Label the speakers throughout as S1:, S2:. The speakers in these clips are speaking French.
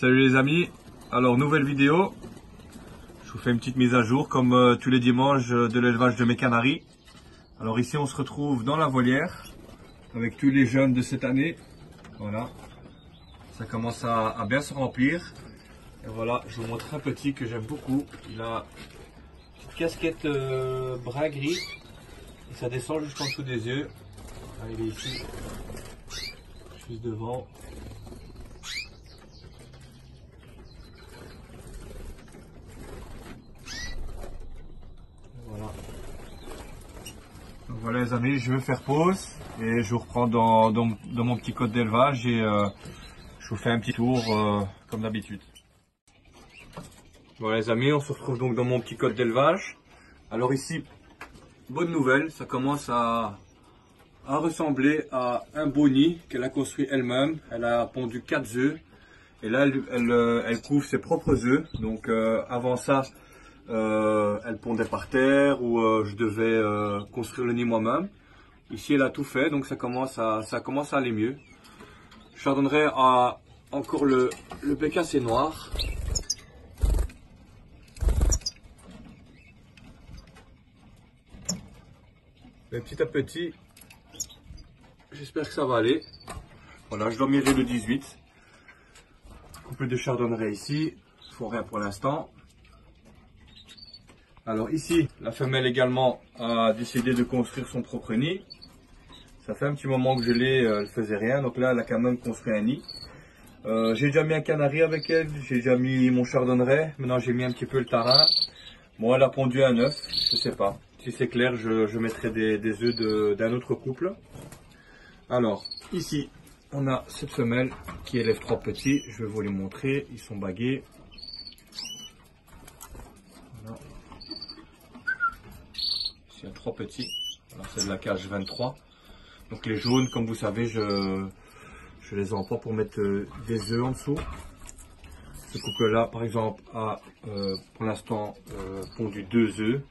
S1: Salut les amis, alors nouvelle vidéo, je vous fais une petite mise à jour comme tous les dimanches de l'élevage de mes canaris. Alors ici on se retrouve dans la volière avec tous les jeunes de cette année, voilà, ça commence à bien se remplir. Et voilà, je vous montre un petit que j'aime beaucoup, il a une petite casquette brun gris et ça descend jusqu'en dessous des yeux. Ah, il est ici, juste devant. Donc voilà les amis, je vais faire pause et je vous reprends dans mon petit code d'élevage et je vous fais un petit tour comme d'habitude. Voilà les amis, on se retrouve donc dans mon petit code d'élevage. Alors ici, bonne nouvelle, ça commence à ressembler à un beau nid qu'elle a construit elle-même. Elle a pondu 4 œufs et là elle couvre ses propres œufs. Donc avant ça, elle pondait par terre ou je devais construire le nid moi-même. Ici elle a tout fait, donc ça commence à aller mieux. Je leur donnerai encore le bec assez noir. Mais petit à petit, j'espère que ça va aller. Voilà, je dormirai le 18. Couple de chardonneret ici, ils font rien pour l'instant. Alors ici, la femelle également a décidé de construire son propre nid. Ça fait un petit moment que je l'ai, elle faisait rien, donc là elle a quand même construit un nid. J'ai déjà mis un canari avec elle, j'ai déjà mis mon chardonneret, maintenant j'ai mis un petit peu le tarin. Bon, elle a pondu un œuf, je sais pas. Si c'est clair, je mettrai des œufs d'un autre couple. Alors, ici, on a cette femelle qui élève 3 petits, je vais vous les montrer, ils sont bagués. Voilà. Ici, il y a 3 petits, voilà, c'est de la cage 23. Donc les jaunes, comme vous savez, je les emploie pour mettre des œufs en dessous. Ce couple-là, par exemple, a pour l'instant pondu 2 œufs.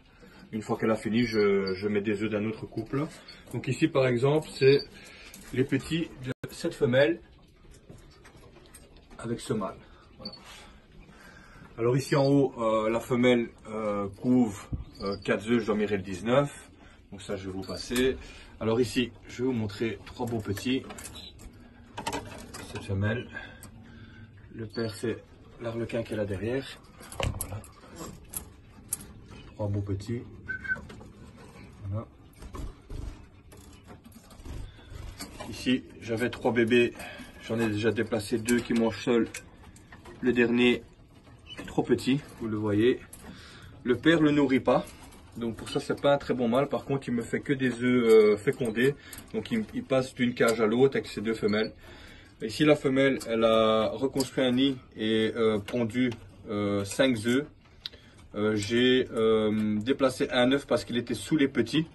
S1: Une fois qu'elle a fini, je mets des œufs d'un autre couple. Donc ici, par exemple, c'est les petits de cette femelle avec ce mâle. Voilà. Alors ici en haut, la femelle couvre 4 œufs, je dormirai le 19. Donc ça, je vais vous passer. Alors ici, je vais vous montrer 3 beaux petits. Cette femelle. Le père, c'est l'arlequin qu'elle a derrière. Voilà. 3 beaux petits. Voilà. Ici, j'avais 3 bébés. J'en ai déjà déplacé 2 qui mangent seuls. Le dernier est trop petit, vous le voyez. Le père le nourrit pas. Donc pour ça, c'est pas un très bon mâle. Par contre, il me fait que des œufs fécondés. Donc il passe d'une cage à l'autre avec ses 2 femelles. Ici, la femelle, elle a reconstruit un nid et pondu 5 œufs. J'ai déplacé un œuf parce qu'il était sous les petits.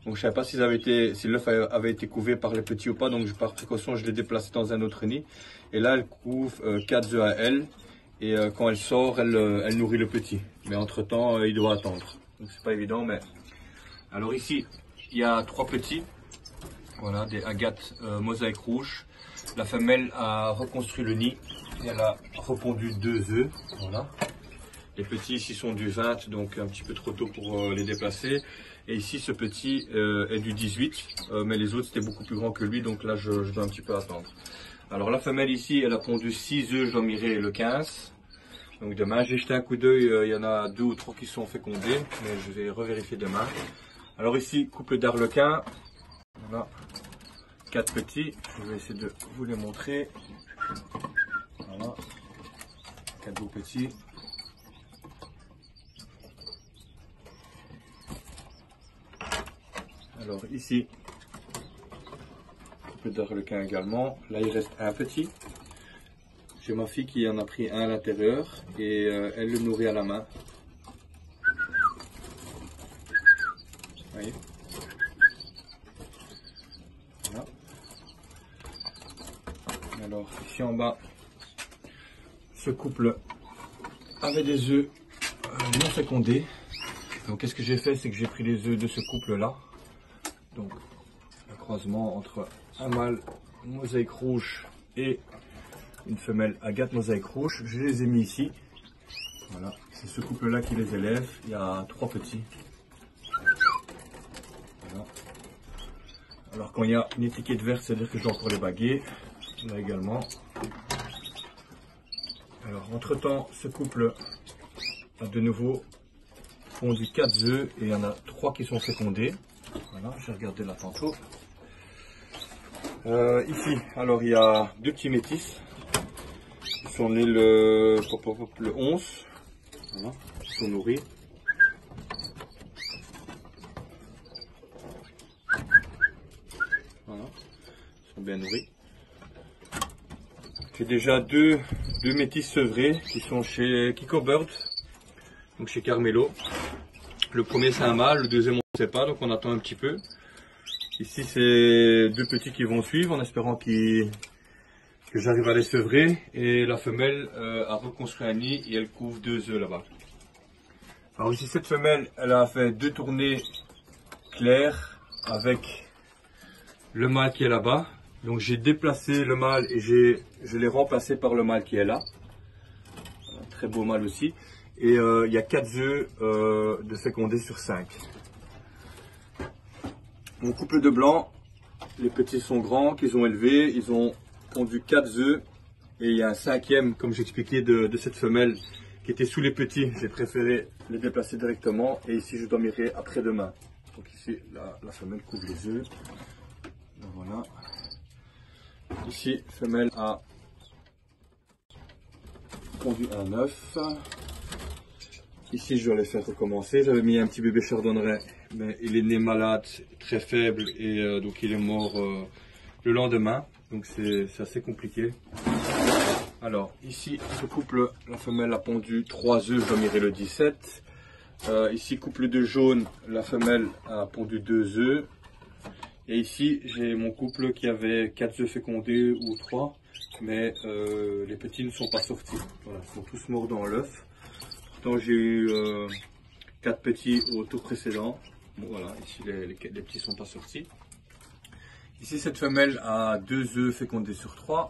S1: Donc je ne savais pas si l'œuf avait été couvé par les petits ou pas. Donc par précaution, je l'ai déplacé dans un autre nid. Et là, elle couvre 4 œufs à elle. Et quand elle sort, elle nourrit le petit. Mais entre temps, il doit attendre. Donc c'est pas évident. Mais alors ici, il y a 3 petits. Voilà, des agates mosaïque rouge. La femelle a reconstruit le nid et elle a repondu 2 œufs. Voilà. Les petits ici sont du 20, donc un petit peu trop tôt pour les déplacer. Et ici, ce petit est du 18, mais les autres c'était beaucoup plus grand que lui, donc là je dois un petit peu attendre. Alors la femelle ici, elle a pondu 6 œufs, je dormirai le 15. Donc demain, j'ai jeté un coup d'œil, il y en a 2 ou 3 qui sont fécondés, mais je vais revérifier demain. Alors ici, couple d'arlequins. Voilà. 4 petits, je vais essayer de vous les montrer. Voilà, 4 beaux petits. Alors ici, couple d'arlequins également. Là, il reste un petit. J'ai ma fille qui en a pris un à l'intérieur et elle le nourrit à la main. Vous voyez ? Voilà. Alors ici en bas, ce couple avait des œufs non fécondés. Donc qu'est-ce que j'ai fait, c'est que j'ai pris les œufs de ce couple là. Donc un croisement entre un mâle mosaïque rouge et une femelle Agathe mosaïque rouge. Je les ai mis ici. Voilà, c'est ce couple-là qui les élève. Il y a 3 petits. Voilà. Alors quand il y a une étiquette verte, c'est-à-dire que je dois encore les baguer. Là également. Alors entre temps, ce couple a de nouveau pondu 4 œufs et il y en a 3 qui sont fécondés. Voilà, j'ai regardé là tantôt. Ici, alors il y a 2 petits métis. Ils sont nés le 11. Voilà, ils sont nourris. Voilà, ils sont bien nourris. J'ai déjà deux métis sevrés qui sont chez Kiko Bird, donc chez Carmelo. Le premier c'est un mâle, le deuxième on ne sait pas, donc on attend un petit peu. Ici c'est 2 petits qui vont suivre en espérant que j'arrive à les sevrer. Et la femelle a reconstruit un nid et elle couvre 2 œufs là-bas. Alors ici cette femelle, elle a fait 2 tournées claires avec le mâle qui est là-bas. Donc j'ai déplacé le mâle et je l'ai remplacé par le mâle qui est là. Un très beau mâle aussi. Et il y a 4 œufs de fécondés sur 5. Mon couple de blancs, les petits sont grands, qu'ils ont élevés. Ils ont pondu 4 œufs. Et il y a un 5e, comme j'expliquais, de cette femelle qui était sous les petits. J'ai préféré les déplacer directement. Et ici je dormirai après-demain. Donc ici la femelle couvre les œufs. Voilà. Ici, femelle a pondu un œuf. Ici, je dois les faire recommencer. J'avais mis un petit bébé chardonneret, mais il est né malade, très faible, et donc il est mort le lendemain. Donc c'est assez compliqué. Alors, ici, ce couple, la femelle a pondu 3 œufs, je dormirai le 17. Ici, couple de jaune, la femelle a pondu 2 œufs. Et ici, j'ai mon couple qui avait 4 œufs fécondés ou 3, mais les petits ne sont pas sortis. Voilà, ils sont tous morts dans l'œuf. Pourtant, j'ai eu 4 petits au tour précédent. Bon, voilà, ici, les petits ne sont pas sortis. Ici, cette femelle a 2 œufs fécondés sur 3.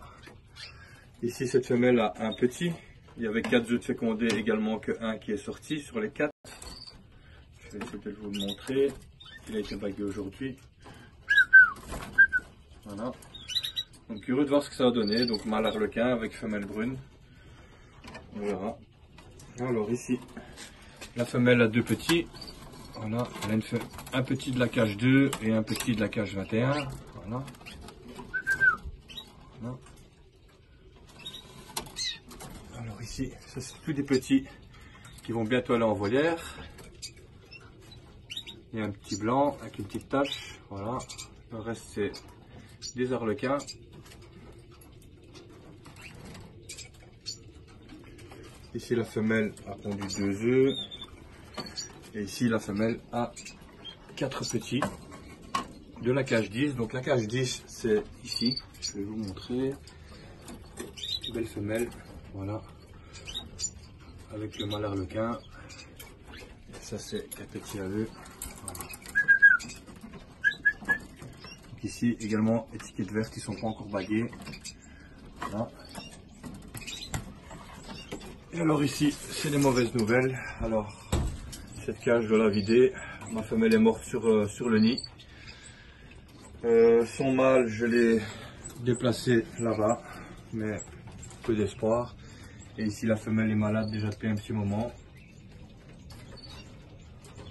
S1: Ici, cette femelle a un petit. Il y avait 4 œufs de fécondés également que 1 qui est sorti sur les 4. Je vais essayer de vous le montrer. Il a été bagué aujourd'hui. Voilà. Donc curieux de voir ce que ça va donner. Donc mâle arlequin avec femelle brune. On verra. Alors ici, la femelle a 2 petits. Voilà. Elle a un petit de la cage 2 et un petit de la cage 21. Voilà. Voilà. Alors ici, ça c'est tous des petits qui vont bientôt aller en volière. Il y a un petit blanc avec une petite tache. Voilà. Le reste c'est des arlequins. Ici la femelle a pondu 2 œufs. Et ici la femelle a 4 petits de la cage 10. Donc la cage 10 c'est ici. Je vais vous montrer. Belle femelle. Voilà. Avec le mâle arlequin. Et ça c'est 4 petits à eux. Voilà. Ici également étiquette verte, ils ne sont pas encore bagués. Voilà. Et alors ici c'est des mauvaises nouvelles. Alors cette cage je dois la vider. Ma femelle est morte sur le nid. Son mâle je l'ai déplacé là-bas, mais peu d'espoir. Et ici la femelle est malade déjà depuis un petit moment.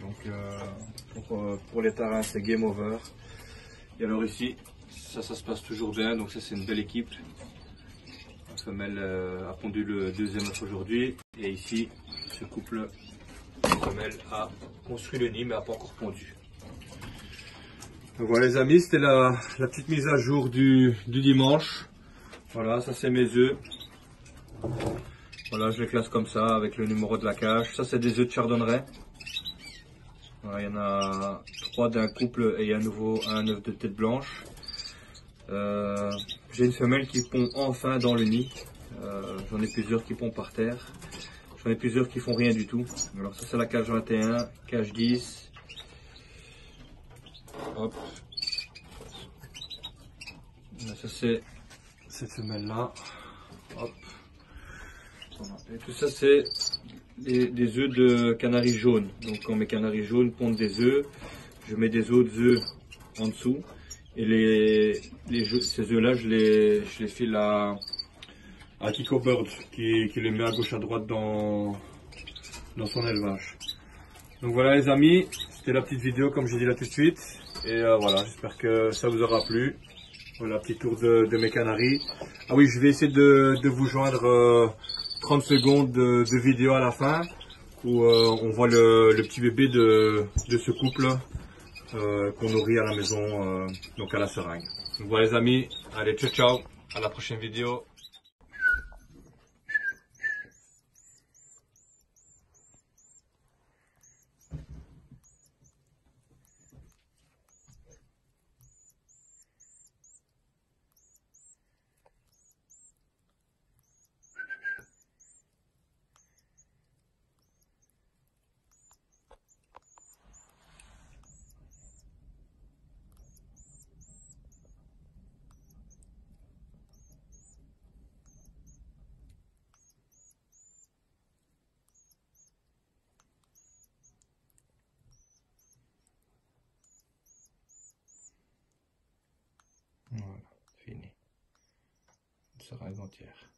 S1: Donc pour les tarins c'est game over. Et alors ici, ça se passe toujours bien, donc ça c'est une belle équipe. La femelle a pondu le 2e œuf aujourd'hui. Et ici, ce couple, la femelle a construit le nid mais n'a pas encore pondu. Donc voilà les amis, c'était la petite mise à jour du dimanche. Voilà, ça c'est mes œufs. Voilà, je les classe comme ça avec le numéro de la cage. Ça c'est des œufs de chardonneret. Voilà, il y en a 3 d'un couple et il y a à nouveau un œuf de tête blanche. J'ai une femelle qui pond enfin dans le nid. J'en ai plusieurs qui pondent par terre. J'en ai plusieurs qui font rien du tout. Alors ça c'est la cage 21, cage 10. Hop. Là, ça c'est cette femelle là. Et tout ça, c'est des œufs de canaris jaunes. Donc quand mes canaris jaunes pondent des œufs, je mets des autres œufs en dessous. Et ces œufs-là, je les file à Kiko Bird, qui les met à gauche à droite dans son élevage. Donc voilà les amis, c'était la petite vidéo comme j'ai dit là tout de suite. Et voilà, j'espère que ça vous aura plu. Voilà, petit tour de mes canaris. Ah oui, je vais essayer de vous joindre 30 secondes de vidéo à la fin, où on voit le petit bébé de ce couple qu'on nourrit à la maison, donc à la seringue. Donc voilà les amis, allez ciao ciao, à la prochaine vidéo. Voilà, fini. Une seringue entière.